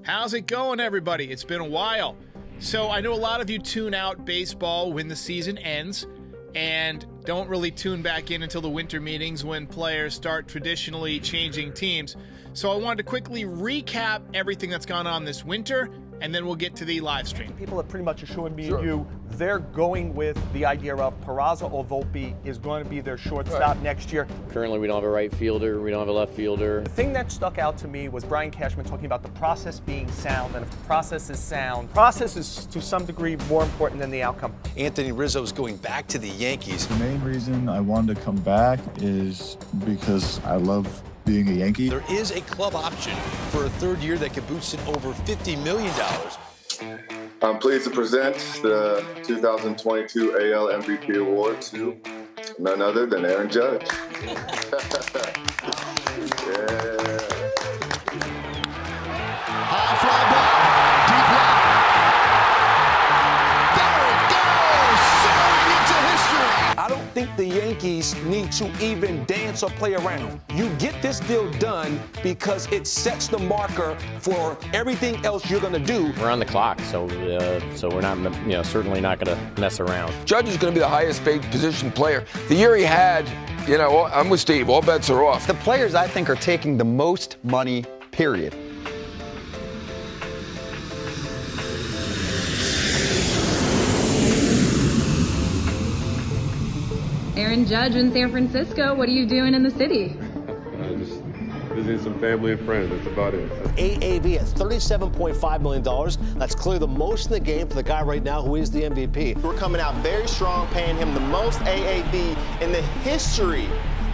How's it going, everybody? It's been a while. So I know a lot of you tune out baseball when the season ends and don't really tune back in until the winter meetings when players start traditionally changing teams. So I wanted to quickly recap everything that's gone on this winter, and then we'll get to the live stream. People have pretty much assured me and you they're going with the idea of Peraza or Volpe is going to be their shortstop next year. Currently, we don't have a right fielder. We don't have a left fielder. The thing that stuck out to me was Brian Cashman talking about the process being sound, and if the process is sound, process is to some degree more important than the outcome. Anthony Rizzo is going back to the Yankees. The main reason I wanted to come back is because I love being a Yankee. There is a club option for a third year that could boost it over $50 million. I'm pleased to present the 2022 AL MVP award to none other than Aaron Judge. High fly ball, deep left. There it goes, soaring into history. I don't think the Yankees need to even dance or play around. You get this deal done because it sets the marker for everything else you're going to do. We're on the clock, so we're not, certainly not going to mess around. Judge is going to be the highest paid position player. The year he had, I'm with Steve. All bets are off. The players I think are taking the most money, period. Aaron Judge in San Francisco, what are you doing in the city? Just visiting some family and friends, that's about it. AAV at $37.5 million. That's clearly the most in the game for the guy right now who is the MVP. We're coming out very strong, paying him the most AAV in the history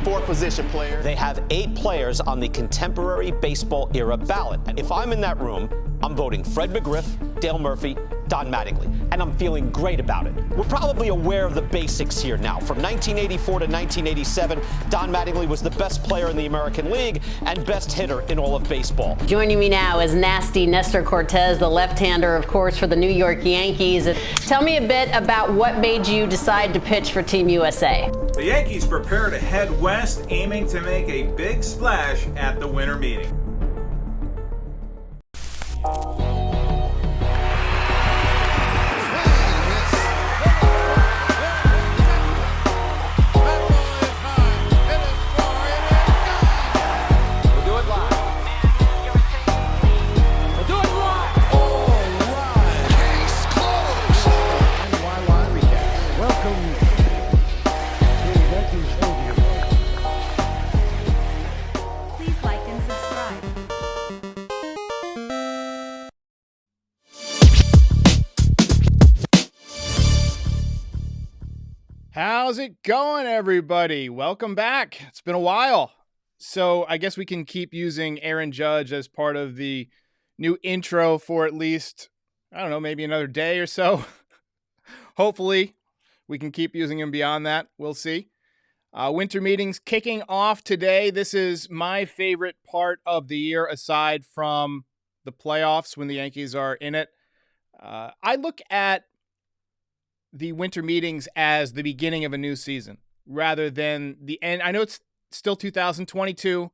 for a position player. They have 8 players on the contemporary baseball era ballot. If I'm in that room, I'm voting Fred McGriff, Dale Murphy, Don Mattingly, and I'm feeling great about it. We're probably aware of the basics here now. From 1984 to 1987, Don Mattingly was the best player in the American League and best hitter in all of baseball. Joining me now is nasty Nestor Cortez, the left-hander, of course, for the New York Yankees. Tell me a bit about what made you decide to pitch for Team USA. The Yankees prepare to head west, aiming to make a big splash at the winter meeting. How's it going, everybody? Welcome back. It's been a while. So I guess we can keep using Aaron Judge as part of the new intro for at least, I don't know, maybe another day or so. Hopefully we can keep using him beyond that. We'll see. Winter meetings kicking off today. This is my favorite part of the year aside from the playoffs when the Yankees are in it. I look at the winter meetings as the beginning of a new season rather than the end. I know it's still 2022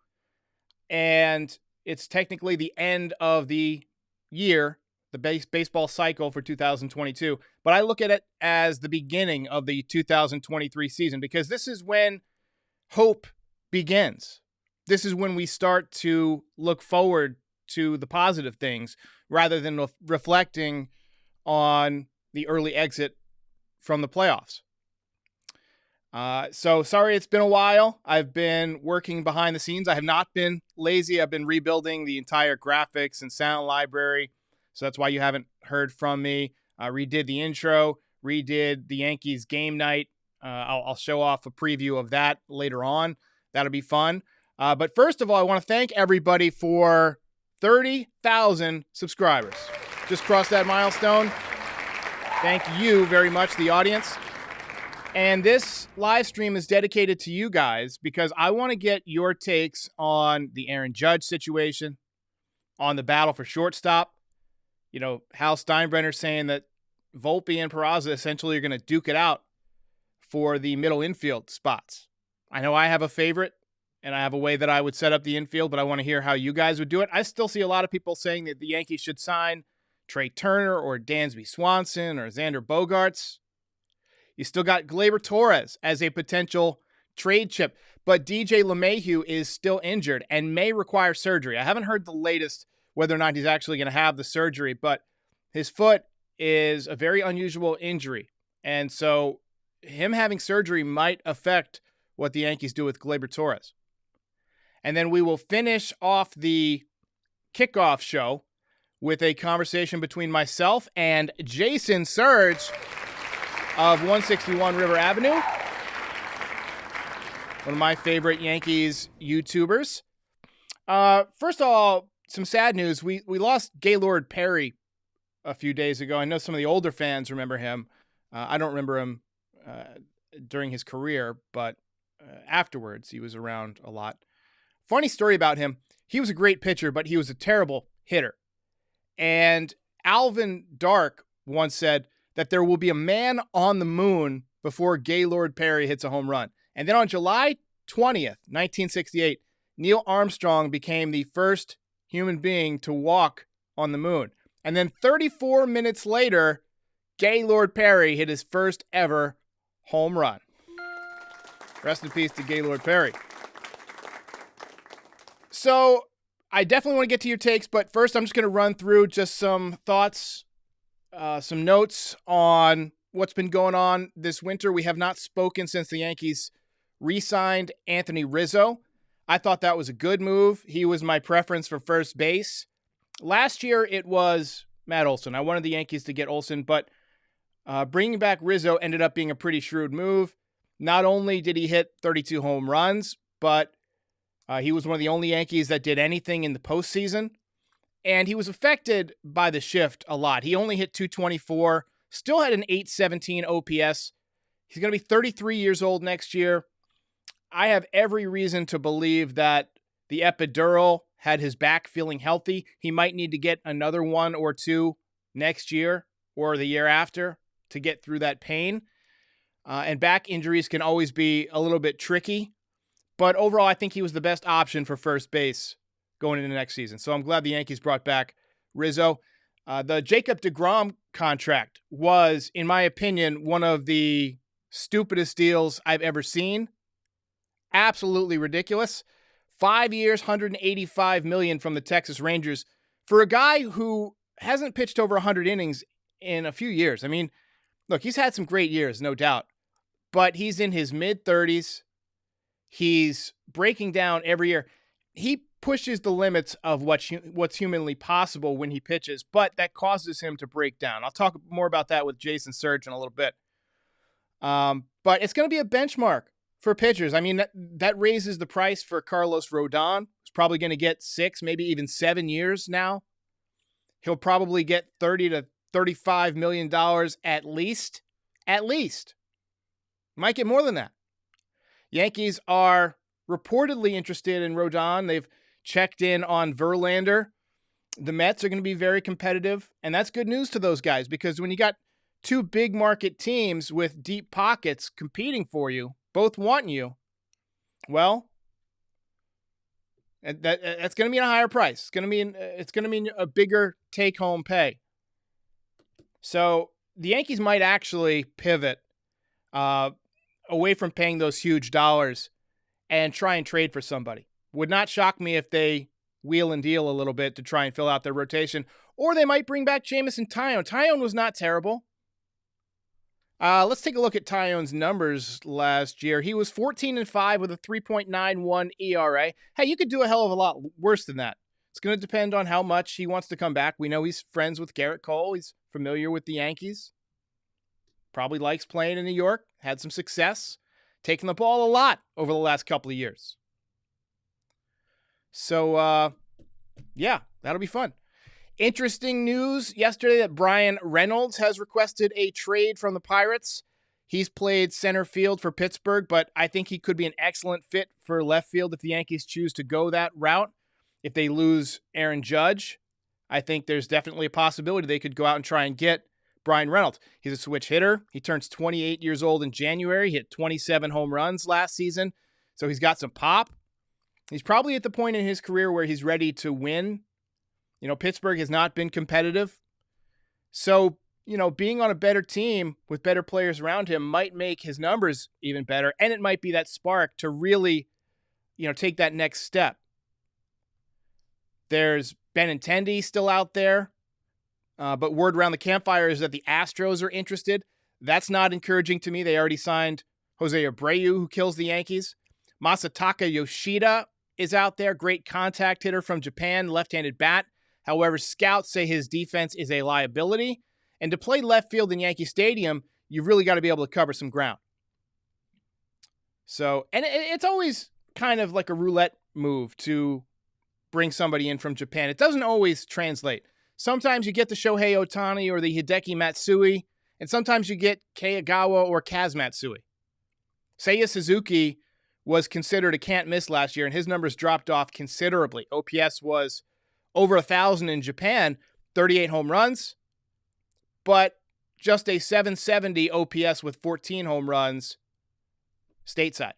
and it's technically the end of the year, the baseball cycle for 2022, but I look at it as the beginning of the 2023 season because this is when hope begins. This is when we start to look forward to the positive things rather than reflecting on the early exit from the playoffs. So sorry it's been a while. I've been working behind the scenes. I have not been lazy. I've been rebuilding the entire graphics and sound library. So that's why you haven't heard from me. Redid the intro, redid the Yankees game night. I'll show off a preview of that later on. That'll be fun. But first of all, I want to thank everybody for 30,000 subscribers. Just crossed that milestone. Thank you very much, the audience. And this live stream is dedicated to you guys because I want to get your takes on the Aaron Judge situation, on the battle for shortstop. Hal Steinbrenner saying that Volpe and Peraza essentially are going to duke it out for the middle infield spots. I know I have a favorite, and I have a way that I would set up the infield, but I want to hear how you guys would do it. I still see a lot of people saying that the Yankees should sign Trey Turner or Dansby Swanson or Xander Bogaerts. You still got Gleyber Torres as a potential trade chip, but DJ LeMahieu is still injured and may require surgery. I haven't heard the latest whether or not he's actually going to have the surgery, but his foot is a very unusual injury. And so him having surgery might affect what the Yankees do with Gleyber Torres. And then we will finish off the kickoff show with a conversation between myself and Jason Cerge of 161 River Avenue, one of my favorite Yankees YouTubers. First of all, some sad news. We lost Gaylord Perry a few days ago. I know some of the older fans remember him. I don't remember him during his career, but afterwards he was around a lot. Funny story about him. He was a great pitcher, but he was a terrible hitter. And Alvin Dark once said that there will be a man on the moon before Gaylord Perry hits a home run. And then on July 20th, 1968, Neil Armstrong became the first human being to walk on the moon. And then 34 minutes later, Gaylord Perry hit his first ever home run. Rest in peace to Gaylord Perry. So I definitely want to get to your takes, but first I'm just going to run through just some thoughts, some notes on what's been going on this winter. We have not spoken since the Yankees re-signed Anthony Rizzo. I thought that was a good move. He was my preference for first base. Last year it was Matt Olson. I wanted the Yankees to get Olson, but bringing back Rizzo ended up being a pretty shrewd move. Not only did he hit 32 home runs, but he was one of the only Yankees that did anything in the postseason. And he was affected by the shift a lot. He only hit 224, still had an 817 OPS. He's going to be 33 years old next year. I have every reason to believe that the epidural had his back feeling healthy. He might need to get another one or two next year or the year after to get through that pain. And back injuries can always be a little bit tricky. But overall, I think he was the best option for first base going into next season. So I'm glad the Yankees brought back Rizzo. The Jacob deGrom contract was, in my opinion, one of the stupidest deals I've ever seen. Absolutely ridiculous. 5 years, $185 million from the Texas Rangers for a guy who hasn't pitched over 100 innings in a few years. I mean, look, he's had some great years, no doubt, but he's in his mid-30s. He's breaking down every year. He pushes the limits of what's humanly possible when he pitches, but that causes him to break down. I'll talk more about that with Jason Cerge in a little bit. But it's going to be a benchmark for pitchers. I mean, that raises the price for Carlos Rodon. He's probably going to get 6, maybe even 7 years now. He'll probably get $30 to $35 million at least. At least. Might get more than that. Yankees are reportedly interested in Rodon. They've checked in on Verlander. The Mets are going to be very competitive, and that's good news to those guys because when you got two big market teams with deep pockets competing for you, both want you, well, that's going to mean a higher price. It's going to mean a bigger take-home pay. So the Yankees might actually pivot away from paying those huge dollars and try and trade for somebody. Would not shock me if they wheel and deal a little bit to try and fill out their rotation. Or they might bring back Jameson Taillon. Taillon was not terrible. Let's take a look at Taillon's numbers last year. He was 14-5 with a 3.91 ERA. Hey, you could do a hell of a lot worse than that. It's going to depend on how much he wants to come back. We know he's friends with Garrett Cole. He's familiar with the Yankees. Probably likes playing in New York. Had some success. Taking the ball a lot over the last couple of years. So, yeah, that'll be fun. Interesting news yesterday that Brian Reynolds has requested a trade from the Pirates. He's played center field for Pittsburgh, but I think he could be an excellent fit for left field if the Yankees choose to go that route. If they lose Aaron Judge, I think there's definitely a possibility they could go out and try and get Brian Reynolds. He's a switch hitter. He turns 28 years old in January. He hit 27 home runs last season, so he's got some pop. He's probably at the point in his career where he's ready to win. You know, Pittsburgh has not been competitive. So, you know, being on a better team with better players around him might make his numbers even better. And it might be that spark to really, you know, take that next step. There's Benintendi still out there. But word around the campfire is that the Astros are interested. That's not encouraging to me. They already signed Jose Abreu, who kills the Yankees. Masataka Yoshida is out there. Great contact hitter from Japan, left-handed bat. However, scouts say his defense is a liability. And to play left field in Yankee Stadium, you've really got to be able to cover some ground. So, and it's always kind of like a roulette move to bring somebody in from Japan. It doesn't always translate. Sometimes you get the Shohei Ohtani or the Hideki Matsui, and sometimes you get Keiagawa or Kaz Matsui. Seiya Suzuki was considered a can't miss last year, and his numbers dropped off considerably. OPS was over 1,000 in Japan, 38 home runs, but just a 770 OPS with 14 home runs stateside.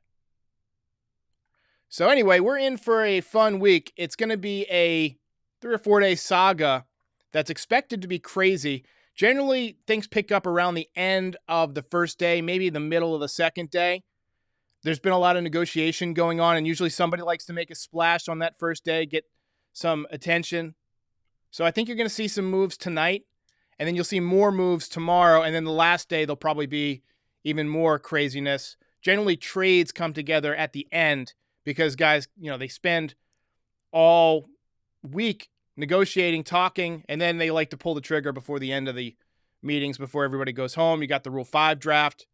So anyway, we're in for a fun week. It's going to be a 3 or 4 day saga that's expected to be crazy. Generally, things pick up around the end of the first day, maybe the middle of the second day. There's been a lot of negotiation going on, and usually somebody likes to make a splash on that first day, get some attention. So I think you're going to see some moves tonight, and then you'll see more moves tomorrow, and then the last day there'll probably be even more craziness. Generally, trades come together at the end because guys, you know, they spend all week negotiating, talking, and then they like to pull the trigger before the end of the meetings, before everybody goes home. You got the Rule 5 draft.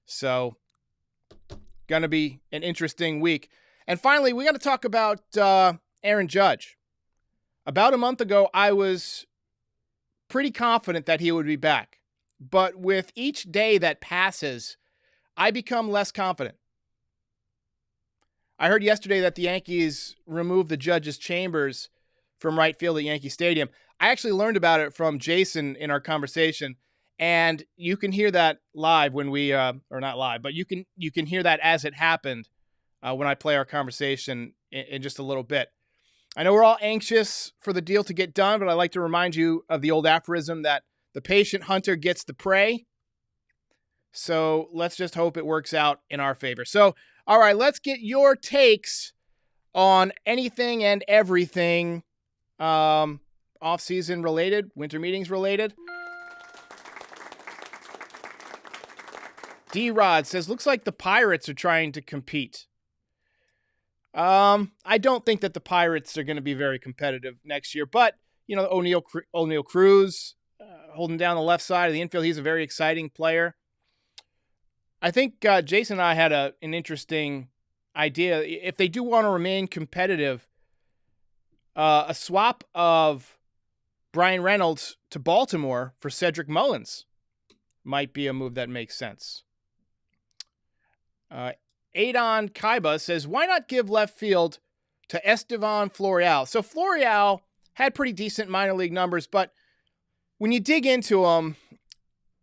So, going to be an interesting week. And finally, we got to talk about Aaron Judge. About a month ago, I was pretty confident that he would be back. But with each day that passes, I become less confident. I heard yesterday that the Yankees removed the Judge's chambers from right field at Yankee Stadium. I actually learned about it from Jason in our conversation, and you can hear that live when we, or not live, but you can hear that as it happened when I play our conversation in just a little bit. I know we're all anxious for the deal to get done, but I like to remind you of the old aphorism that the patient hunter gets the prey. So let's just hope it works out in our favor. So, all right, let's get your takes on anything and everything off-season related, winter meetings related. D-Rod says, looks like the Pirates are trying to compete. I don't think that the Pirates are going to be very competitive next year, but, you know, O'Neal Cruz holding down the left side of the infield. He's a very exciting player. I think Jason and I had an interesting idea. If they do want to remain competitive, a swap of Brian Reynolds to Baltimore for Cedric Mullins might be a move that makes sense. Adon Kaiba says, why not give left field to Estevan Florial? So Florial had pretty decent minor league numbers, but when you dig into them,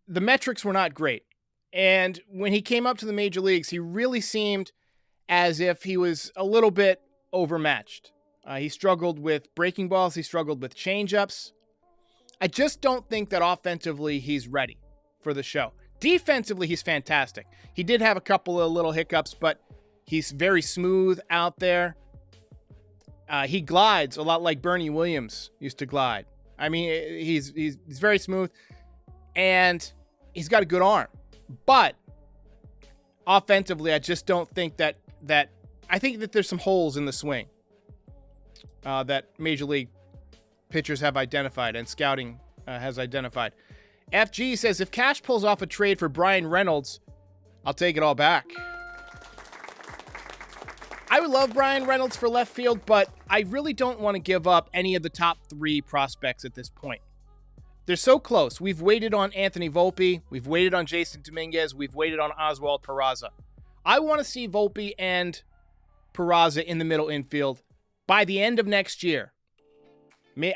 the metrics were not great. And when he came up to the major leagues, he really seemed as if he was a little bit overmatched. He struggled with breaking balls. He struggled with changeups. I just don't think that offensively he's ready for the show. Defensively, he's fantastic. He did have a couple of little hiccups, but he's very smooth out there. He glides a lot like Bernie Williams used to glide. I mean, he's very smooth, and he's got a good arm. But offensively, I just don't think that I think that there's some holes in the swing that major league pitchers have identified and scouting has identified. FG says, if Cash pulls off a trade for Brian Reynolds, I'll take it all back. I would love Brian Reynolds for left field, but I really don't want to give up any of the top 3 prospects at this point. They're so close. We've waited on Anthony Volpe. We've waited on Jason Dominguez. We've waited on Oswald Peraza. I want to see Volpe and Peraza in the middle infield by the end of next year.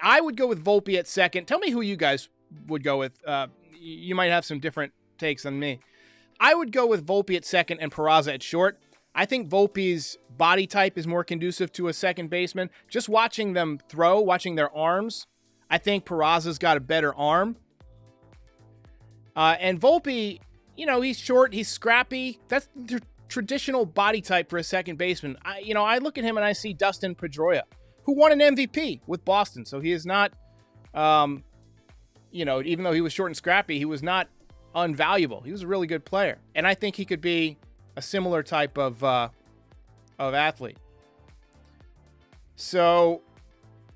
I would go with Volpe at second. Tell me who you guys would go with. You might have some different takes than me. I would go with Volpe at second and Peraza at short. I think Volpe's body type is more conducive to a second baseman. Just watching them throw, watching their arms, I think Peraza's got a better arm. And Volpe, he's short, he's scrappy. That's the traditional body type for a second baseman. I look at him and I see Dustin Pedroia, who won an MVP with Boston. So he is not, even though he was short and scrappy, he was not unvaluable. He was a really good player. And I think he could be a similar type of athlete. So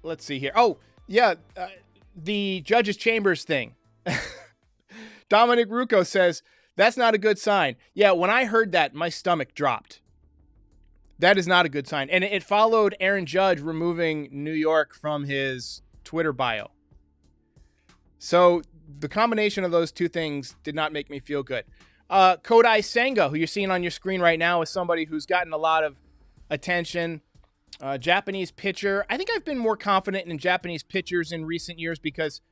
let's see here. Oh, yeah, the Judge's Chambers thing. Dominic Rucco says, that's not a good sign. Yeah, when I heard that, my stomach dropped. That is not a good sign. And it followed Aaron Judge removing New York from his Twitter bio. So the combination of those two things did not make me feel good. Kodai Senga, who you're seeing on your screen right now, is somebody who's gotten a lot of attention. Japanese pitcher. I think I've been more confident in Japanese pitchers in recent years because,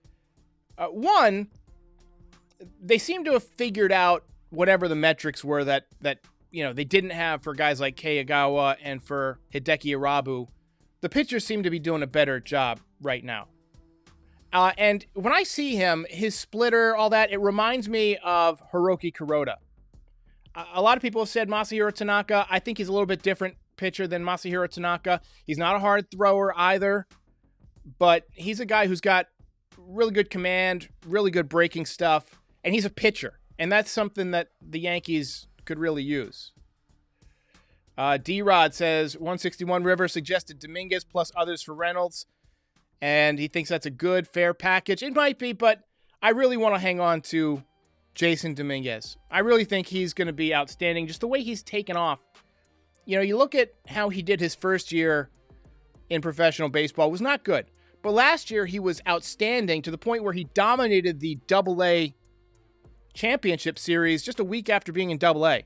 one, they seem to have figured out whatever the metrics were that they didn't have for guys like Keiagawa and for Hideki Irabu. The pitchers seem to be doing a better job right now. And when I see him, his splitter, all that, it reminds me of Hiroki Kuroda. A lot of people have said Masahiro Tanaka. I think he's a little bit different pitcher than Masahiro Tanaka. He's not a hard thrower either, but he's a guy who's got really good command, really good breaking stuff, and he's a pitcher. And that's something that the Yankees could really use. D-Rod says, 161 River suggested Dominguez plus others for Reynolds, and he thinks that's a good, fair package. It might be, but I really want to hang on to Jason Dominguez. I really think he's going to be outstanding. Just the way he's taken off. You look at how he did his first year in professional baseball was not good. But last year he was outstanding to the point where he dominated the Double-A championship series just a week after being in Double-A.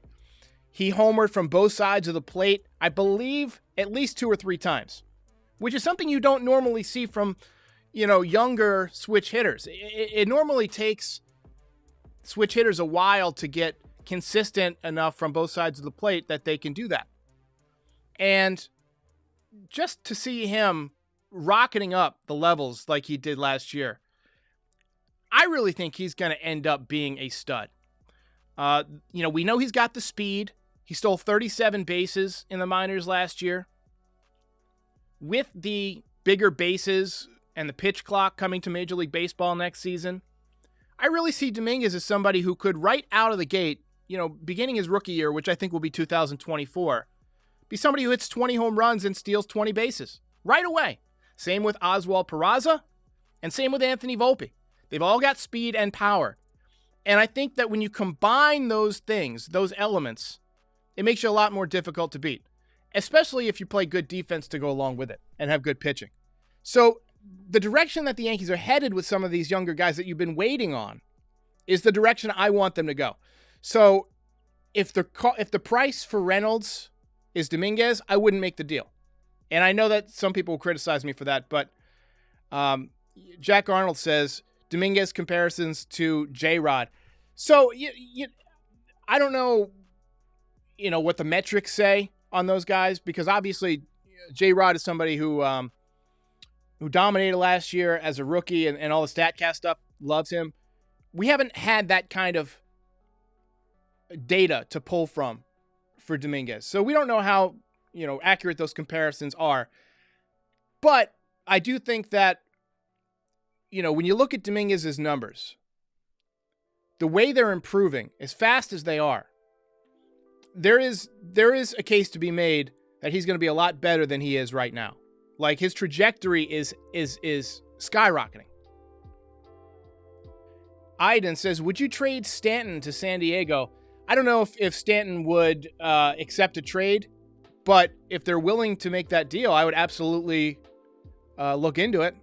He homered from both sides of the plate, I believe, at least 2 or 3 times, which is something you don't normally see from, younger switch hitters. It normally takes switch hitters a while to get consistent enough from both sides of the plate that they can do that. And just to see him rocketing up the levels like he did last year, I really think he's going to end up being a stud. We know he's got the speed. He stole 37 bases in the minors last year. With the bigger bases and the pitch clock coming to Major League Baseball next season, I really see Dominguez as somebody who could, right out of the gate, beginning his rookie year, which I think will be 2024, be somebody who hits 20 home runs and steals 20 bases right away. Same with Oswald Peraza, and same with Anthony Volpe. They've all got speed and power. And I think that when you combine those things, those elements, it makes you a lot more difficult to beat, especially if you play good defense to go along with it and have good pitching. So the direction that the Yankees are headed with some of these younger guys that you've been waiting on is the direction I want them to go. So if the price for Reynolds is Dominguez, I wouldn't make the deal. And I know that some people will criticize me for that, but Jack Arnold says Dominguez comparisons to J-Rod. So I don't know, what the metrics say on those guys, because obviously J-Rod is somebody who dominated last year as a rookie, and all the StatCast stuff loves him. We haven't had that kind of data to pull from for Dominguez. So we don't know how, accurate those comparisons are. But I do think that, when you look at Dominguez's numbers, the way they're improving as fast as they are, there is a case to be made that he's going to be a lot better than he is right now. Like, his trajectory is skyrocketing. Iden says, would you trade Stanton to San Diego? I don't know if Stanton would accept a trade, but if they're willing to make that deal, I would absolutely look into it.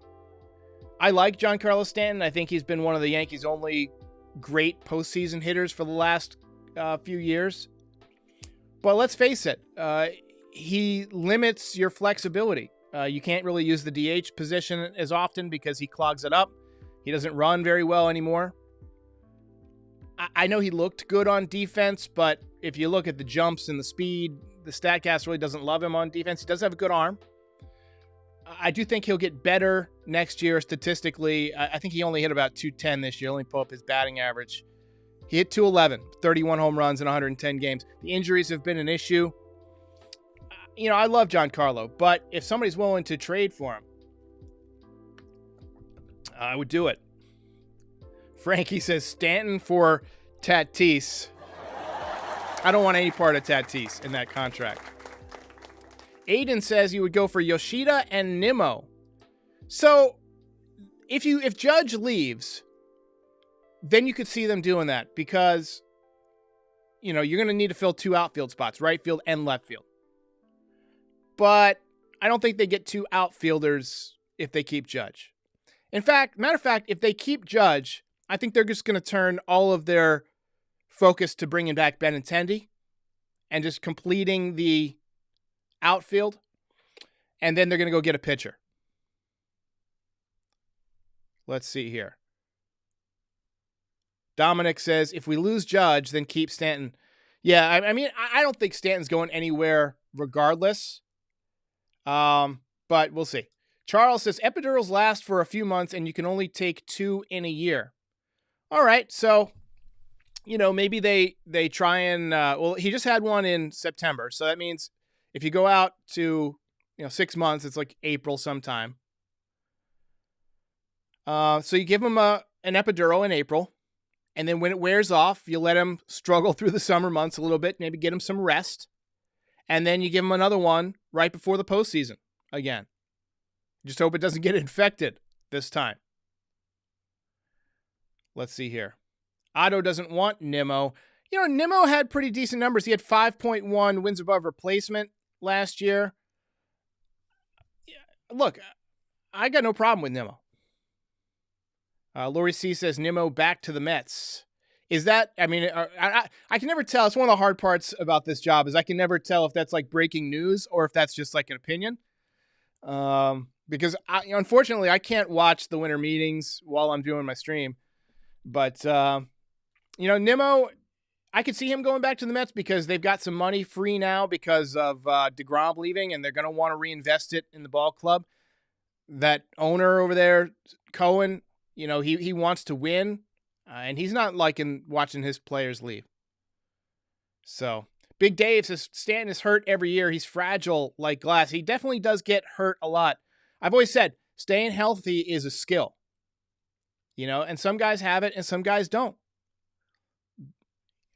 I like Giancarlo Stanton. I think he's been one of the Yankees' only great postseason hitters for the last few years. But let's face it, he limits your flexibility. You can't really use the DH position as often because he clogs it up. He doesn't run very well anymore. I know he looked good on defense, but if you look at the jumps and the speed, the StatCast really doesn't love him on defense. He does have a good arm. I do think he'll get better next year statistically. I think he only hit about 210 this year. Let me pull up his batting average. He hit 211, 31 home runs in 110 games. The injuries have been an issue. I love Giancarlo, but if somebody's willing to trade for him, I would do it. Frankie says Stanton for Tatis. I don't want any part of Tatis in that contract. Aiden says you would go for Yoshida and Nimmo. So if Judge leaves, then you could see them doing that because, you're going to need to fill 2 outfield spots, right field and left field. But I don't think they get 2 outfielders if they keep Judge. Matter of fact, if they keep Judge, I think they're just going to turn all of their focus to bringing back Benintendi and just completing the outfield, and then they're going to go get a pitcher. Let's see here. Dominic says, if we lose Judge, then keep Stanton. Yeah, I mean, I don't think Stanton's going anywhere regardless, but we'll see. Charles says, epidurals last for a few months, and you can only take 2 in a year. All right, so, maybe they try and, he just had one in September, so that means if you go out to, 6 months, it's like April sometime. So you give him an epidural in April, and then when it wears off, you let him struggle through the summer months a little bit, maybe get him some rest, and then you give him another one right before the postseason again. Just hope it doesn't get infected this time. Let's see here. Otto doesn't want Nimmo. Nimmo had pretty decent numbers. He had 5.1 wins above replacement last year. Look, I got no problem with Nimmo. Lori C says Nimmo back to the Mets. Is that, I can never tell. It's one of the hard parts about this job is I can never tell if that's like breaking news or if that's just like an opinion. Because unfortunately I can't watch the winter meetings while I'm doing my stream. But, Nimmo, I could see him going back to the Mets because they've got some money free now because of DeGrom leaving, and they're going to want to reinvest it in the ball club. That owner over there, Cohen, he wants to win, and he's not liking watching his players leave. So, Big Dave says Stanton is hurt every year. He's fragile like glass. He definitely does get hurt a lot. I've always said staying healthy is a skill. And some guys have it and some guys don't.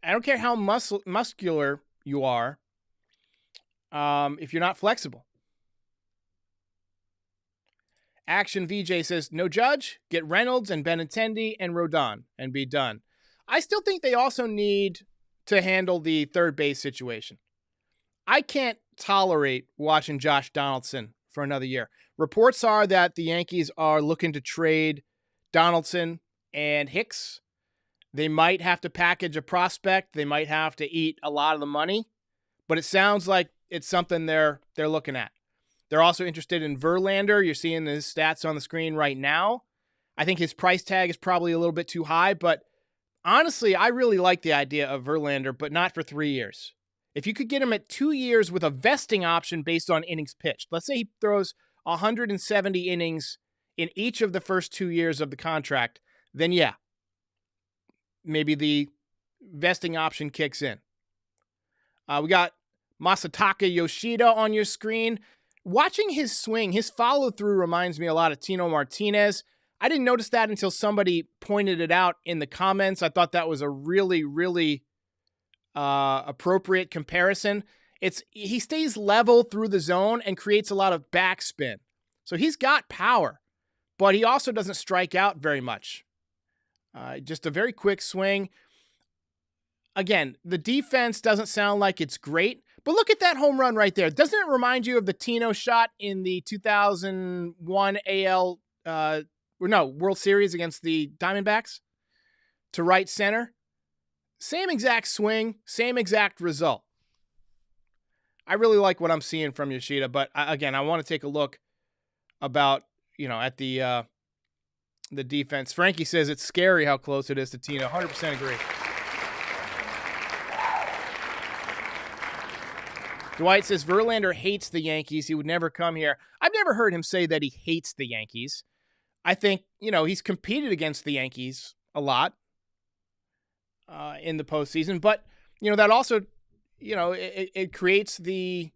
I don't care how muscular you are if you're not flexible. Action VJ says, no Judge, get Reynolds and Benintendi and Rodon and be done. I still think they also need to handle the third base situation. I can't tolerate watching Josh Donaldson for another year. Reports are that the Yankees are looking to trade Donaldson and Hicks. They might have to package a prospect. They might have to eat a lot of the money, but it sounds like it's something they're looking at. They're also interested in Verlander. You're seeing his stats on the screen right now. I think his price tag is probably a little bit too high, but honestly, I really like the idea of Verlander, but not for 3 years. If you could get him at 2 years with a vesting option based on innings pitched, let's say he throws 170 innings in each of the first 2 years of the contract, then yeah, maybe the vesting option kicks in. We got Masataka Yoshida on your screen. Watching his swing, his follow-through reminds me a lot of Tino Martinez. I didn't notice that until somebody pointed it out in the comments. I thought that was a really, really appropriate comparison. He stays level through the zone and creates a lot of backspin. So he's got power, but he also doesn't strike out very much. Just a very quick swing. Again, the defense doesn't sound like it's great, but look at that home run right there. Doesn't it remind you of the Tino shot in the 2001 World Series against the Diamondbacks to right center? Same exact swing, same exact result. I really like what I'm seeing from Yoshida, but again, I want to take a look about, at the defense. Frankie says it's scary how close it is to Tino. 100% agree. Dwight says Verlander hates the Yankees. He would never come here. I've never heard him say that he hates the Yankees. I think, he's competed against the Yankees a lot in the postseason. But, that also, it creates the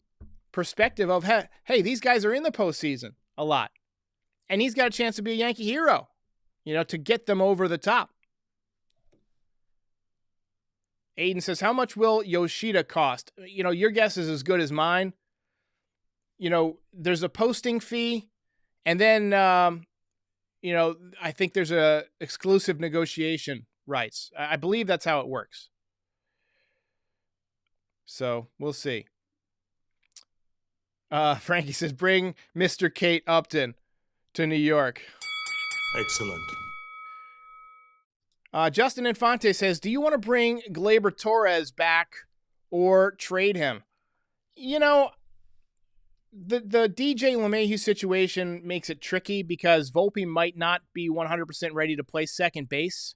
perspective of, hey, these guys are in the postseason a lot. And he's got a chance to be a Yankee hero, to get them over the top. Aiden says, how much will Yoshida cost? Your guess is as good as mine. There's a posting fee, and then, I think there's a exclusive negotiation rights. I believe that's how it works. So we'll see. Frankie says, bring Mr. Kate Upton to New York. Excellent. Justin Infante says, do you want to bring Gleyber Torres back or trade him? The DJ LeMahieu situation makes it tricky because Volpe might not be 100% ready to play second base.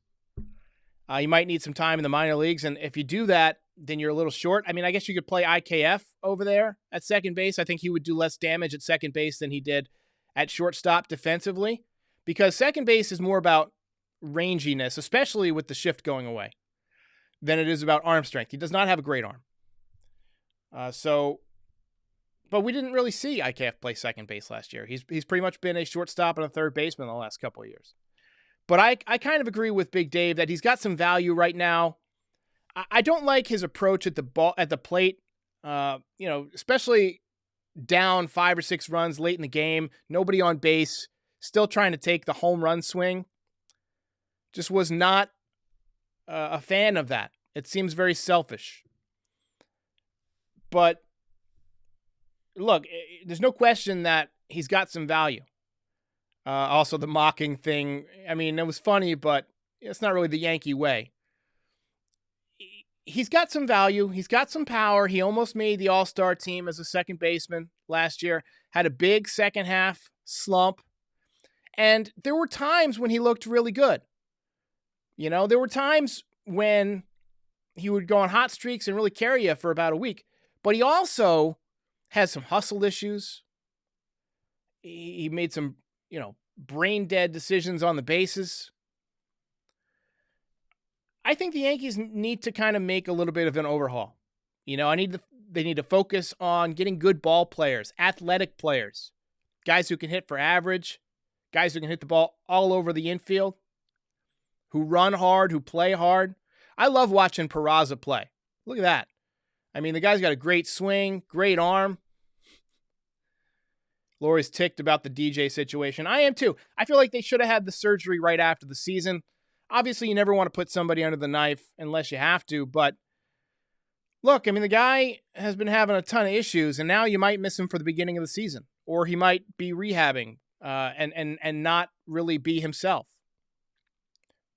You might need some time in the minor leagues, and if you do that, then you're a little short. I mean, I guess you could play IKF over there at second base. I think he would do less damage at second base than he did at shortstop defensively, because second base is more about ranginess, especially with the shift going away, than it is about arm strength. He does not have a great arm. But we didn't really see IKF play second base last year. He's pretty much been a shortstop and a third baseman the last couple of years. But I kind of agree with Big Dave that he's got some value right now. I don't like his approach at the plate. Especially down 5 or 6 runs late in the game, nobody on base, still trying to take the home run swing. Just was not a fan of that. It seems very selfish. But look, there's no question that he's got some value. Also, the mocking thing, I mean, it was funny, but it's not really the Yankee way. He's got some value. He's got some power. He almost made the All-Star team as a second baseman last year. Had a big second half slump. And there were times when he looked really good. There were times when he would go on hot streaks and really carry you for about a week. But he also has some hustle issues. He made some, brain-dead decisions on the bases. I think the Yankees need to kind of make a little bit of an overhaul. They need to focus on getting good ball players, athletic players, guys who can hit for average, guys who can hit the ball all over the infield, who run hard, who play hard. I love watching Peraza play. Look at that. I mean, the guy's got a great swing, great arm. Lori's ticked about the DJ situation. I am too. I feel like they should have had the surgery right after the season. Obviously, you never want to put somebody under the knife unless you have to. But look, I mean, the guy has been having a ton of issues, and now you might miss him for the beginning of the season. Or he might be rehabbing and not really be himself.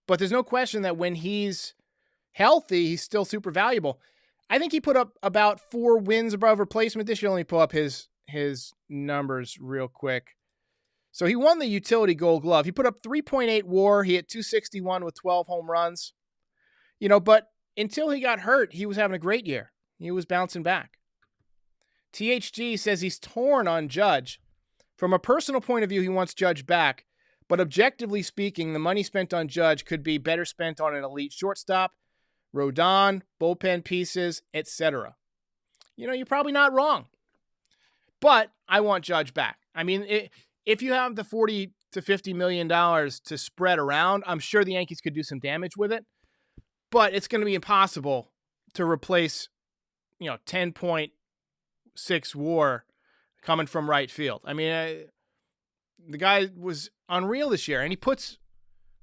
But there's no question that when he's healthy, he's still super valuable. I think he put up about 4 wins above replacement this year. Let me pull up his numbers real quick. So he won the utility gold glove. He put up 3.8 WAR. He hit 261 with 12 home runs. But until he got hurt, he was having a great year. He was bouncing back. THG says he's torn on Judge. From a personal point of view, he wants Judge back. But objectively speaking, the money spent on Judge could be better spent on an elite shortstop, Rodon, bullpen pieces, etc. You're probably not wrong. But I want Judge back. I mean, if you have the $40 to $50 million to spread around, I'm sure the Yankees could do some damage with it. But it's going to be impossible to replace, 10.6 WAR coming from right field. I mean, the guy was unreal this year, and he puts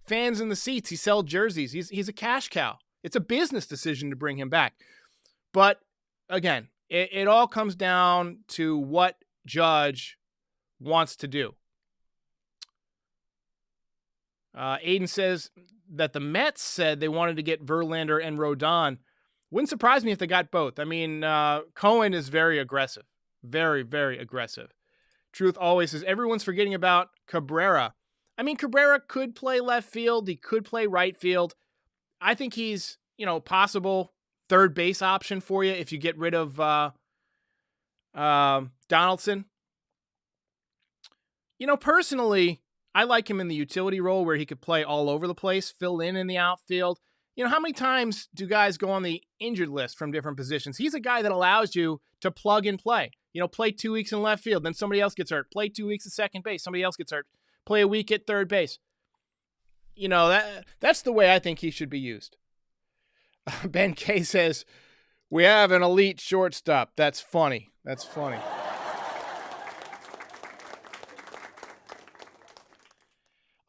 fans in the seats. He sells jerseys. He's a cash cow. It's a business decision to bring him back. But again, it all comes down to what Judge wants to do. Aiden says that the Mets said they wanted to get Verlander and Rodon. Wouldn't surprise me if they got both. I mean, Cohen is very aggressive. Very, very aggressive. Truth always says everyone's forgetting about Cabrera. I mean, Cabrera could play left field. He could play right field. I think he's, possible third base option for you if you get rid of Donaldson. Personally, I like him in the utility role where he could play all over the place, fill in the outfield. How many times do guys go on the injured list from different positions? He's a guy that allows you to plug and play. Play 2 weeks in left field, then somebody else gets hurt. Play 2 weeks at second base, somebody else gets hurt. Play a week at third base. That's the way I think he should be used. Ben K says, we have an elite shortstop. That's funny. That's funny.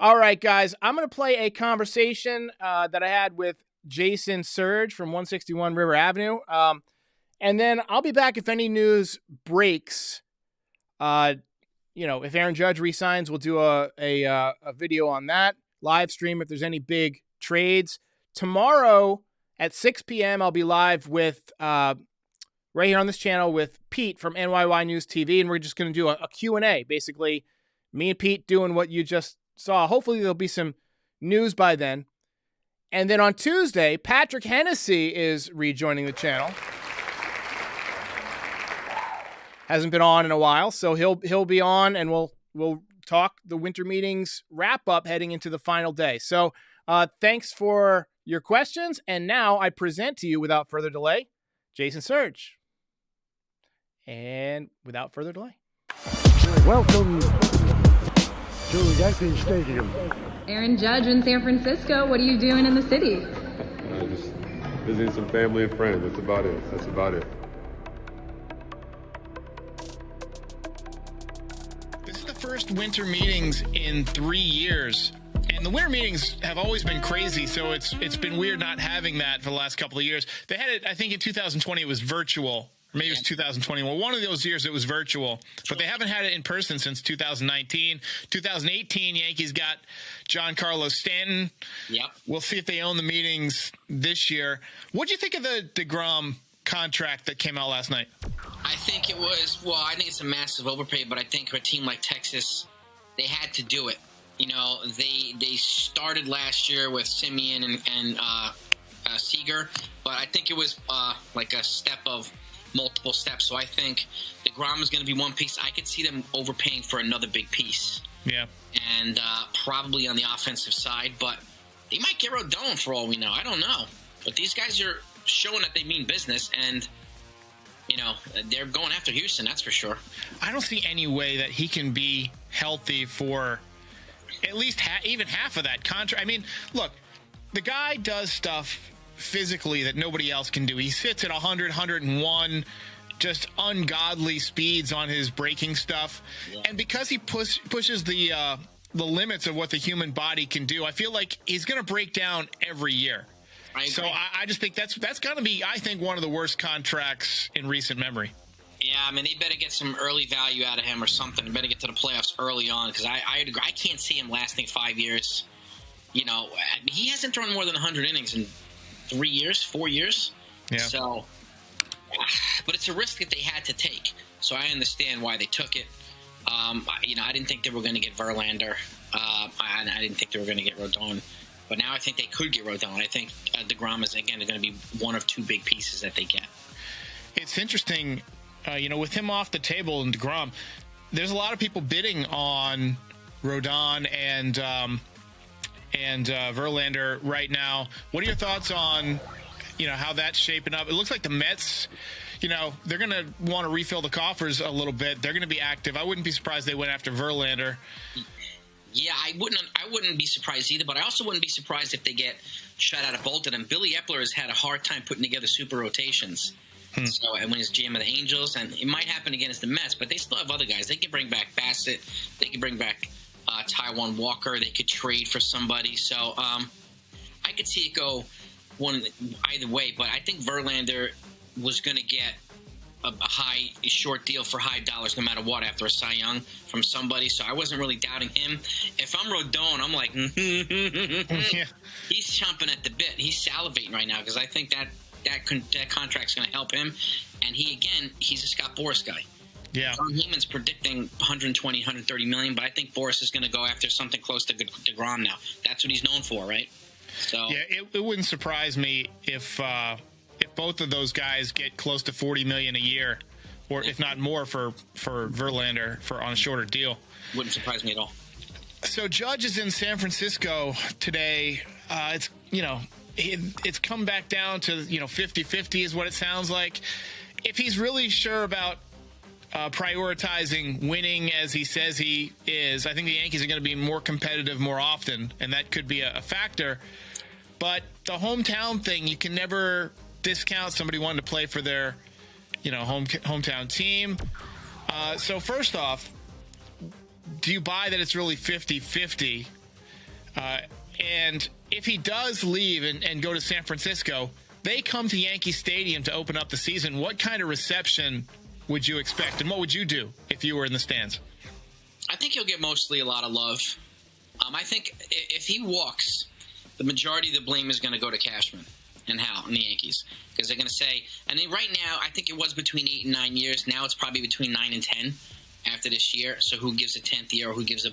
All right, guys, I'm going to play a conversation that I had with Jason Cerge from 161 River Avenue. And then I'll be back if any news breaks. If Aaron Judge resigns, we'll do a video on that. Live stream if there's any big trades. Tomorrow at 6 p.m., I'll be live with right here on this channel with Pete from NYY News TV, and we're just going to do a Q&A. Basically, me and Pete doing what you just saw. Hopefully there'll be some news by then. And then on Tuesday, Patrick Hennessy is rejoining the channel. Hasn't been on in a while, so he'll be on, and we'll talk the winter meetings wrap up heading into the final day. So thanks for your questions, and now I present to you without further delay, Jason Cerge. And without further delay, welcome to Yankee Stadium. Aaron Judge in San Francisco. What are you doing in the city? Just visiting some family and friends. That's about it. This is the first winter meetings in 3 years. And the winter meetings have always been crazy, so it's been weird not having that for the last couple of years. They had it, I think in 2020 it was virtual. Or maybe it was 2021. One of those years it was virtual, but they haven't had it in person since 2019. 2018, Yankees got Giancarlo Stanton. Yep. We'll see if they own the meetings this year. What do you think of the DeGrom contract that came out last night? I think I think it's a massive overpay, but I think for a team like Texas, they had to do it. They started last year with Simeon and Seager, but I think it was like a step of multiple steps. So I think DeGrom is going to be one piece. I could see them overpaying for another big piece. Yeah. And probably on the offensive side, but they might get Rodon for all we know. I don't know. But these guys are showing that they mean business, and they're going after Houston, that's for sure. I don't see any way that he can be healthy for at least even half of that contract. I mean, look, the guy does stuff physically that nobody else can do. He sits at 100, 101, just ungodly speeds on his breaking stuff. Yeah. And because he pushes the limits of what the human body can do, I feel like he's going to break down every year. So I just think that's going to be, I think, one of the worst contracts in recent memory. Yeah, I mean, they better get some early value out of him or something. They better get to the playoffs early on, because I can't see him lasting 5 years. He hasn't thrown more than 100 innings in 4 years. Yeah. So, but it's a risk that they had to take. So I understand why they took it. I didn't think they were going to get Verlander. I didn't think they were going to get Rodon. But now I think they could get Rodon. I think DeGrom is, again, going to be one of two big pieces that they get. It's interesting, with him off the table and DeGrom, there's a lot of people bidding on Rodon and Verlander right now. What are your thoughts on, how that's shaping up? It looks like the Mets, they're going to want to refill the coffers a little bit. They're going to be active. I wouldn't be surprised they went after Verlander. Yeah, I wouldn't be surprised either, but I also wouldn't be surprised if they get shut out of both of them. Billy Epler has had a hard time putting together super rotations. So, and when he's GM of the Angels, and it might happen again as the Mets, but they still have other guys. They can bring back Bassett. They can bring back Taijuan Walker. They could trade for somebody. So I could see it go either way, but I think Verlander was going to get a short deal for high dollars no matter what after a Cy Young from somebody, so I wasn't really doubting him. If I'm Rodon, I'm like, yeah. He's chomping at the bit. He's salivating right now because I think that contract's going to help him. And he's a Scott Boras guy. Yeah. Tom Heeman's predicting 120, 130 million, but I think Boras is going to go after something close to DeGrom now. That's what he's known for, right? So yeah, it wouldn't surprise me if both of those guys get close to $40 million a year or if not more for Verlander on a shorter deal. Wouldn't surprise me at all. So Judge is in San Francisco today. It's come back down to 50-50 is what it sounds like. If he's really sure about prioritizing winning as he says he is, I think the Yankees are going to be more competitive more often, and that could be a factor. But the hometown thing, you can never discount somebody wanting to play for their hometown team. So first off, do you buy that it's really 50-50? And if he does leave and go to San Francisco, they come to Yankee Stadium to open up the season. What kind of reception would you expect, and what would you do if you were in the stands? I think he'll get mostly a lot of love. I think if he walks, the majority of the blame is going to go to Cashman and Hal and the Yankees, because they're going to say, and then right now, I think it was between 8 and 9 years. Now it's probably between 9 and 10 after this year. So who gives a 10th year, or who gives a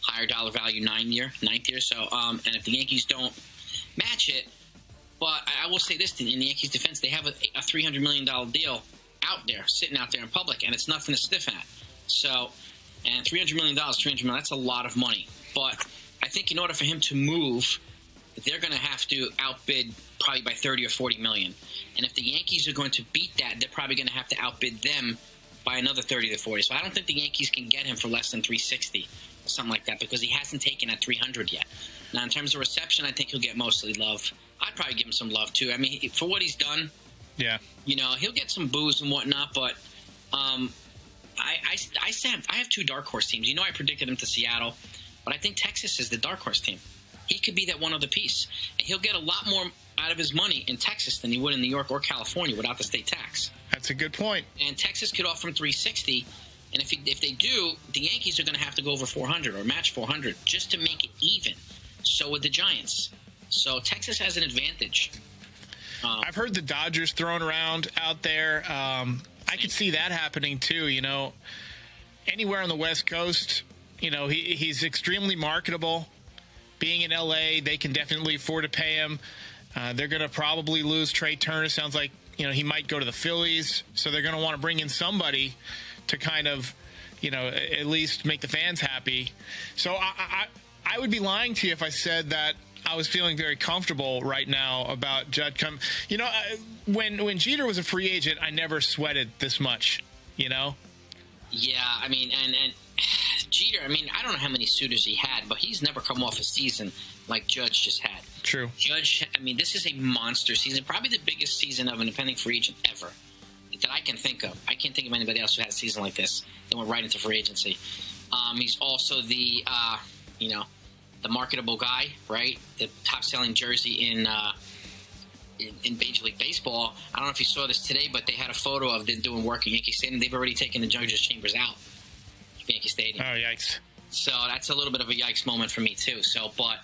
higher dollar value 9th year? So, and if the Yankees don't match it, but I will say this, in the Yankees' defense, they have a $300 million deal out there, sitting out there in public, and it's nothing to sniff at. So, and $300 million, that's a lot of money. But I think in order for him to move, they're going to have to outbid probably by 30 or 40 million. And if the Yankees are going to beat that, they're probably going to have to outbid them by another 30 to 40. So I don't think the Yankees can get him for less than 360 or something like that, because he hasn't taken that 300 yet. Now, in terms of reception, I think he'll get mostly love. I'd probably give him some love, too. I mean, for what he's done, yeah, he'll get some boos and whatnot, but I have 2 dark horse teams. I predicted him to Seattle, but I think Texas is the dark horse team. He could be that one other piece, and he'll get a lot more out of his money in Texas than he would in New York or California without the state tax. That's a good point. And Texas could offer him 360, and if they do, the Yankees are going to have to go over 400 or match 400 just to make it even. So would the Giants. So Texas has an advantage. I've heard the Dodgers thrown around out there. I could see that happening too. Anywhere on the West Coast, he's extremely marketable. Being in LA, they can definitely afford to pay him. They're going to probably lose Trey Turner. Sounds like he might go to the Phillies, so they're going to want to bring in somebody to kind of at least make the fans happy. So I would be lying to you if I said that I was feeling very comfortable right now about Judge when Jeter was a free agent, I never sweated this much, Yeah, I mean, and Jeter, I mean, I don't know how many suitors he had, but he's never come off a season like Judge just had. True. Judge, I mean, this is a monster season, probably the biggest season of an independent free agent ever that I can think of. I can't think of anybody else who had a season like this that went right into free agency. He's also the marketable guy, right? The top-selling jersey in Major League Baseball. I don't know if you saw this today, but they had a photo of them doing work at Yankee Stadium. They've already taken the judges' chambers out of Yankee Stadium. Oh, yikes. So that's a little bit of a yikes moment for me, too. So, but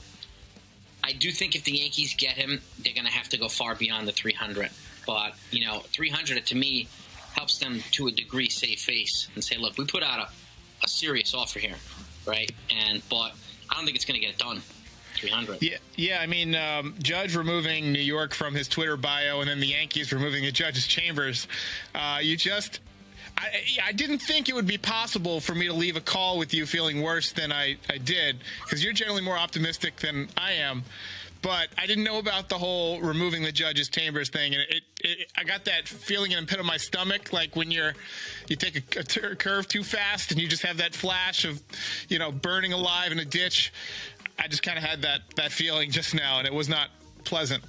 I do think if the Yankees get him, they're going to have to go far beyond the 300. But, 300 to me helps them to a degree save face and say, look, we put out a serious offer here, right? But I don't think it's going to get it done. 300. Yeah. I mean, Judge removing New York from his Twitter bio, and then the Yankees removing the Judge's chambers. I didn't think it would be possible for me to leave a call with you feeling worse than I did, because you're generally more optimistic than I am. But I didn't know about the whole removing the Judge's chambers thing, and I got that feeling in the pit of my stomach, like when you take a curve too fast and you just have that flash of, burning alive in a ditch. I just kind of had that feeling just now, and it was not pleasant.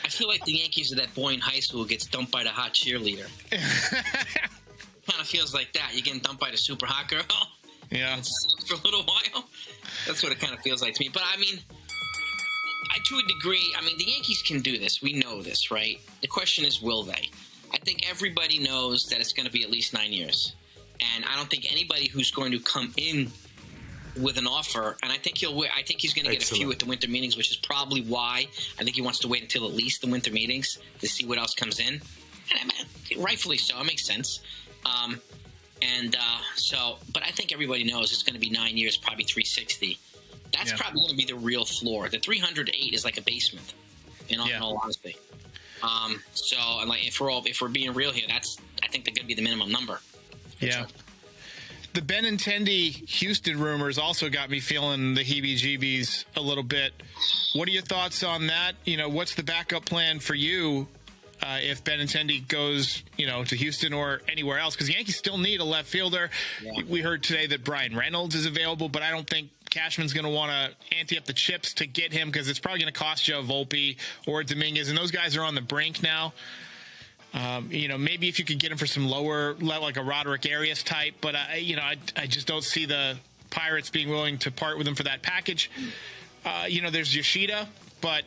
I feel like the Yankees are that boy in high school who gets dumped by the hot cheerleader. Kind of feels like that. You're getting dumped by the super hot girl. Yeah. For a little while. That's what it kind of feels like to me. But, I mean, to a degree, the Yankees can do this. We know this, right? The question is, will they? I think everybody knows that it's going to be at least 9 years. And I don't think anybody who's going to come in with an offer, and I think he's going to get a few at the winter meetings, which is probably why I think he wants to wait until at least the winter meetings to see what else comes in. And rightfully so. It makes sense. But I think everybody knows it's going to be 9 years, probably 360. That's probably going to be the real floor. The 308 is like a basement, in all honesty. If we're being real here, I think they're going to be the minimum number. Yeah. The Benintendi Houston rumors also got me feeling the heebie-jeebies a little bit. What are your thoughts on that? What's the backup plan for you if Benintendi goes, to Houston or anywhere else? Because the Yankees still need a left fielder. Yeah. We heard today that Brian Reynolds is available, but I don't think Cashman's going to want to ante up the chips to get him because it's probably going to cost you a Volpe or a Dominguez, and those guys are on the brink now. Maybe if you could get him for some lower level, like a Roderick Arias type, but I just don't see the Pirates being willing to part with him for that package. There's Yoshida, but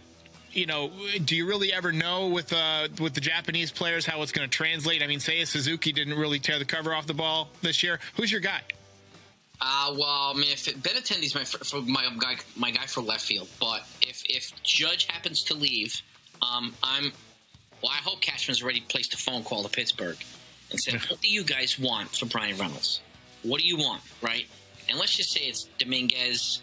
do you really ever know with the Japanese players how it's going to translate? I mean, Seiya Suzuki didn't really tear the cover off the ball this year. Who's your guy? If Benintendi's my guy for left field, but if Judge happens to leave, I hope Cashman's already placed a phone call to Pittsburgh and said, what do you guys want for Brian Reynolds? What do you want, right? And let's just say it's Dominguez,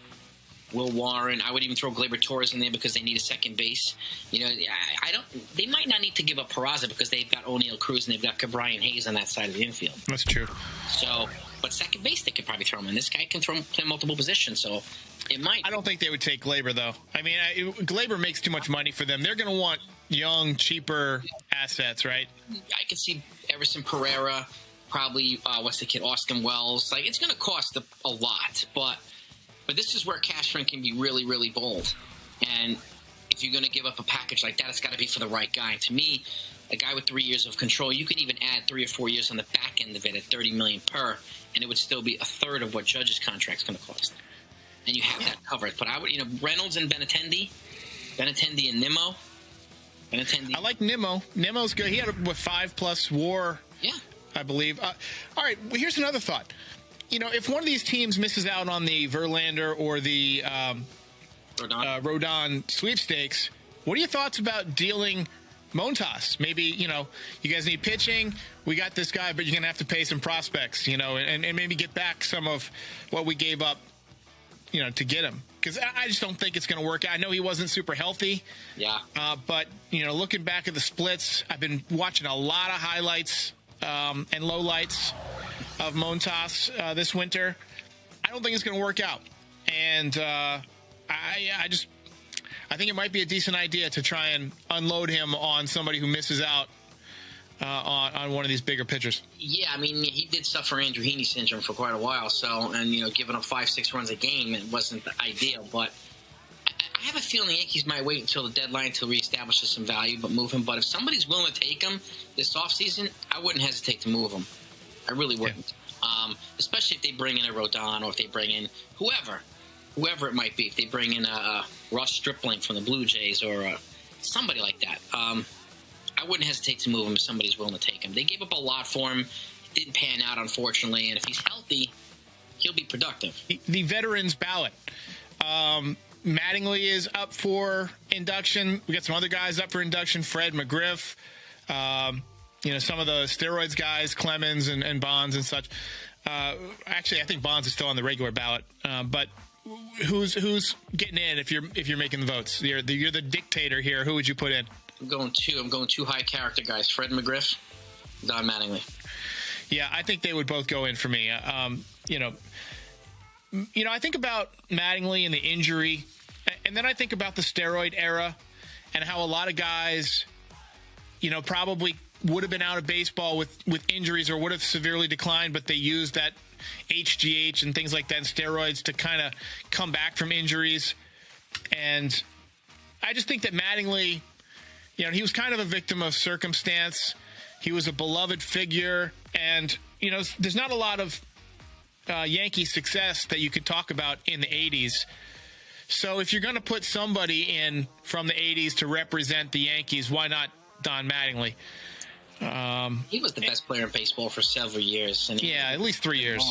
Will Warren. I would even throw Gleyber Torres in there because they need a second base. They might not need to give up Peraza because they've got O'Neal Cruz and they've got Brian Hayes on that side of the infield. That's true. So, but second base, they could probably throw him in. This guy can play multiple positions, so it might. I don't think they would take Gleyber, though. I mean, Gleyber makes too much money for them. They're going to want young, cheaper assets, right? I could see Everson Pereira, probably, what's the kid, Austin Wells. Like, it's going to cost a lot, but this is where Cashman can be really, really bold. And if you're going to give up a package like that, it's got to be for the right guy. To me, a guy with 3 years of control, you can even add 3 or 4 years on the back end of it at $30 million per, and it would still be a third of what Judge's contract's going to cost. And you have that covered. But I would, Reynolds and Benintendi and Nimmo. I like Nimmo. Nimmo's good. He had a 5+ WAR, I believe. All right, well, here's another thought. If one of these teams misses out on the Verlander or the Rodon sweepstakes, what are your thoughts about dealing Montas? Maybe, you guys need pitching. We got this guy, but you're going to have to pay some prospects, and maybe get back some of what we gave up, to get him. Because I just don't think it's going to work out. I know he wasn't super healthy. Yeah. But, looking back at the splits, I've been watching a lot of highlights and lowlights of Montas this winter. I don't think it's going to work out. And I think it might be a decent idea to try and unload him on somebody who misses out on one of these bigger pitchers. Yeah, I mean, he did suffer Andrew Heaney syndrome for quite a while, and giving up 5-6 runs a game, it wasn't the ideal, but I have a feeling the Yankees might wait until the deadline to reestablish some value, but move him. But if somebody's willing to take him this offseason, I wouldn't hesitate to move him. I really wouldn't. Yeah. Especially if they bring in a Rodon or if they bring in whoever it might be. If they bring in a Russ Stripling from the Blue Jays or somebody like that. I wouldn't hesitate to move him if somebody's willing to take him. They gave up a lot for him. It didn't pan out, unfortunately. And if he's healthy, he'll be productive. The veterans ballot. Mattingly is up for induction. We got some other guys up for induction. Fred McGriff. Some of the steroids guys, Clemens and Bonds and such. Actually, I think Bonds is still on the regular ballot. But who's getting in if you're making the votes? You're the dictator here. Who would you put in? I'm going two high character guys: Fred McGriff, Don Mattingly. Yeah, I think they would both go in for me. I think about Mattingly and the injury, and then I think about the steroid era and how a lot of guys, probably would have been out of baseball with injuries or would have severely declined, but they used that HGH and things like that and steroids to kind of come back from injuries. And I just think that Mattingly, he was kind of a victim of circumstance. He was a beloved figure. And, there's not a lot of Yankee success that you could talk about in the 80s. So if you're going to put somebody in from the 80s to represent the Yankees, why not Don Mattingly? He was the best player in baseball for several years. And at least 3 years.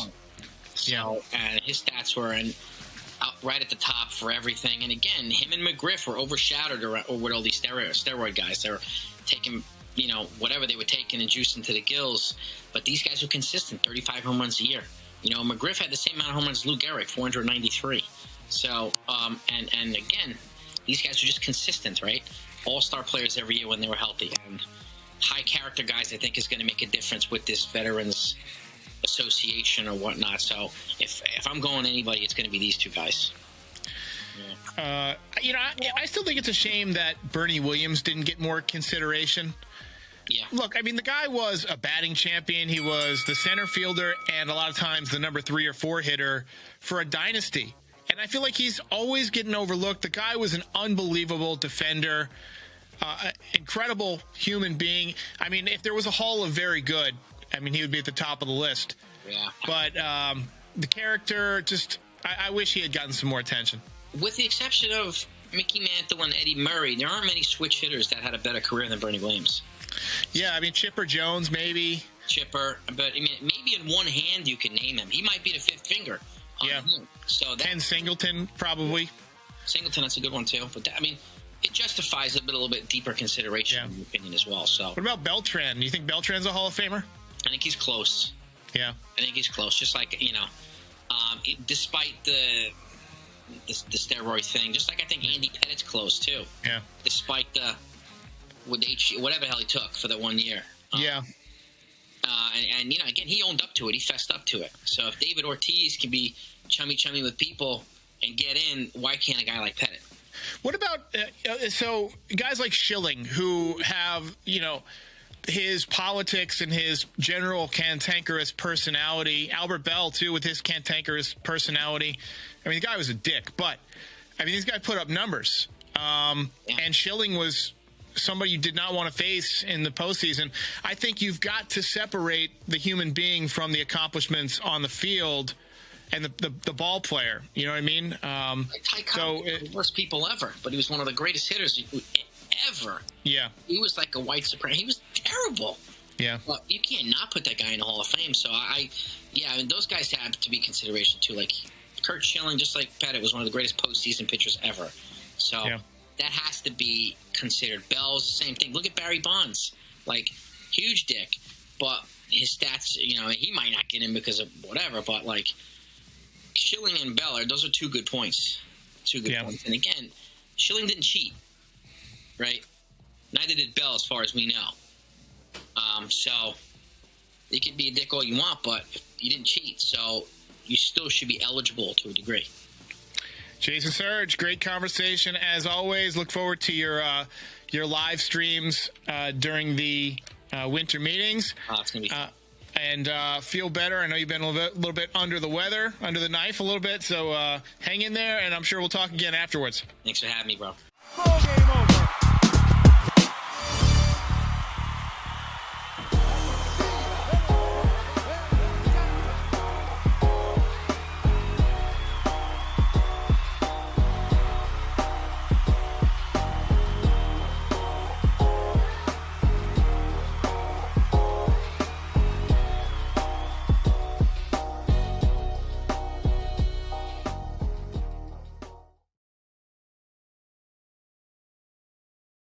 And his stats were right at the top for everything. And again, him and McGriff were overshadowed with all these steroid guys. They were taking, whatever they were taking and juicing to the gills. But these guys were consistent, 35 home runs a year. McGriff had the same amount of home runs as Lou Gehrig, 493. So, and again, these guys were just consistent, right? All-star players every year when they were healthy. And high character guys, I think, is going to make a difference with this veterans association or whatnot. So if I'm going anybody, it's going to be these two guys. I still think it's a shame that Bernie Williams didn't get more consideration. Yeah. Look, I mean, the guy was a batting champion. He was the center fielder and a lot of times the number 3 or 4 hitter for a dynasty. And I feel like he's always getting overlooked. The guy was an unbelievable defender, incredible human being. I mean, if there was a Hall of Very Good, I mean, he would be at the top of the list. Yeah. But the character, just, I wish he had gotten some more attention. With the exception of Mickey Mantle and Eddie Murray, there aren't many switch hitters that had a better career than Bernie Williams. Yeah, I mean, Chipper Jones, maybe. Chipper, but I mean, maybe in one hand you can name him. He might be the 5th finger. Yeah. So Ken Singleton, probably. Singleton, that's a good one, too. But, I mean, it justifies a little bit deeper consideration, in my opinion, as well. So, what about Beltran? Do you think Beltran's a Hall of Famer? I think he's close. Yeah. I think he's close. Just like, despite the steroid thing, just like I think Andy Pettit's close, too. Yeah. Despite whatever the hell he took for that 1 year. Yeah. And again, he owned up to it. He fessed up to it. So if David Ortiz can be chummy with people and get in, why can't a guy like Pettit? What about so guys like Schilling who have, his politics and his general cantankerous personality, Albert Bell, too, with his cantankerous personality. I mean, the guy was a dick, but, I mean, these guys put up numbers. And Schilling was somebody you did not want to face in the postseason. I think you've got to separate the human being from the accomplishments on the field and the ball player. You know what I mean? Ty Cobb was the worst people ever, but he was one of the greatest hitters ever. Yeah. He was like a white supremacist. He was terrible. Yeah. But you can't not put that guy in the Hall of Fame. So, I mean, those guys have to be consideration, too. Like, Kurt Schilling, just like Pettit, was one of the greatest postseason pitchers ever. So, that has to be considered. Bell's the same thing. Look at Barry Bonds. Like, huge dick. But his stats, he might not get in because of whatever. But, like, Schilling and Bell, those are 2 good points. 2 good points. And, again, Schilling didn't cheat. Right? Neither did Bell, as far as we know. So, you could be a dick all you want, but you didn't cheat. So, you still should be eligible to a degree. Jason Cerge, great conversation as always. Look forward to your live streams during the winter meetings. It's gonna be fun. And feel better. I know you've been a little bit under the weather, under the knife a little bit. So hang in there, and I'm sure we'll talk again afterwards. Thanks for having me, bro. Ball game over.